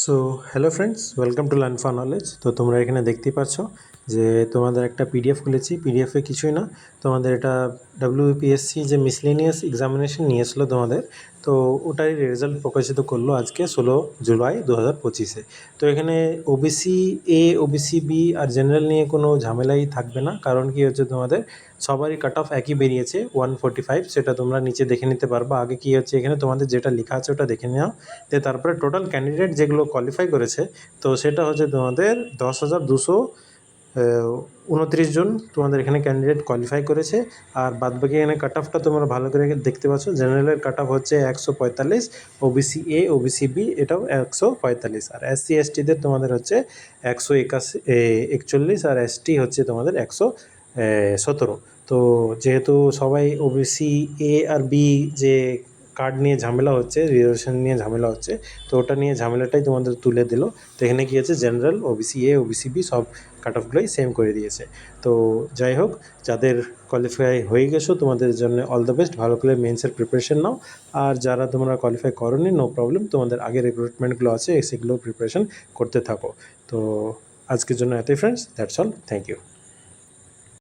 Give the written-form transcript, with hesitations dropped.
So hello friends, welcome to learn for knowledge. তো তোমরা এখানে দেখতেই পাচ্ছ যে তোমাদের একটা পিডিএফ খুলেছি। পিডিএফে কিছুই না, তোমাদের এটা ডাব্লিউপিএসসি যে মিসলেনিয়াস এক্সামিনেশন নিয়েছিল তোমাদের, তো ওটাই রেজাল্ট প্রকাশিত করলো আজকে 16 জুলাই 2025-এ। তো এখানে ওবিসি এ, ওবিসি বি আর জেনারেল নিয়ে কোনো ঝামেলাই থাকবে না, কারণ কি হচ্ছে তোমাদের সবারই কাট অফ একই বেরিয়েছে 145। সেটা তোমরা নিচে দেখে নিতে পারবা। আগে কি হচ্ছে এখানে তোমাদের যেটা লেখা আছে ওটা দেখে নাও। তো তারপরে টোটাল ক্যান্ডিডেট যেগুলো কোয়ালিফাই করেছে, তো সেটা হচ্ছে তোমাদের 10,229 জন তোমাদের এখানে ক্যান্ডিডেট কোয়ালিফাই করেছে। আর বাদবাকি এখানে কাট অফটা তোমরা ভালো করে দেখতে পাচ্ছ। জেনারেলের কাট অফ হচ্ছে 145, ওবিসি এ, ওবিসি বি এটাও 145, আর এসসি এসটিদের তোমাদের হচ্ছে 141, আর এসটি হচ্ছে তোমাদের 117। তো যেহেতু সবাই ওবিসি এ আর বি যে কার্ড নিয়ে ঝামেলা হচ্ছে, রিজার্ভেশন নিয়ে ঝামেলা হচ্ছে, তো ওটা নিয়ে ঝামেলাটাই তোমাদের তুলে দিল। তো এখানে কী হচ্ছে, general, OBC A, OBC B সব কাট অফগুলোই সেম করে দিয়েছে। তো যাই হোক, যাদের কোয়ালিফাই হয়ে গেছো তোমাদের জন্য অল দ্য বেস্ট। ভালো করে মেন্সের প্রিপারেশন নাও। আর যারা তোমরা কোয়ালিফাই করোনি, নো প্রবলেম, তোমাদের আগে রিক্রুটমেন্টগুলো আছে সেগুলো প্রিপারেশন করতে থাকো। তো আজকের জন্য এতই friends, that's all, thank you.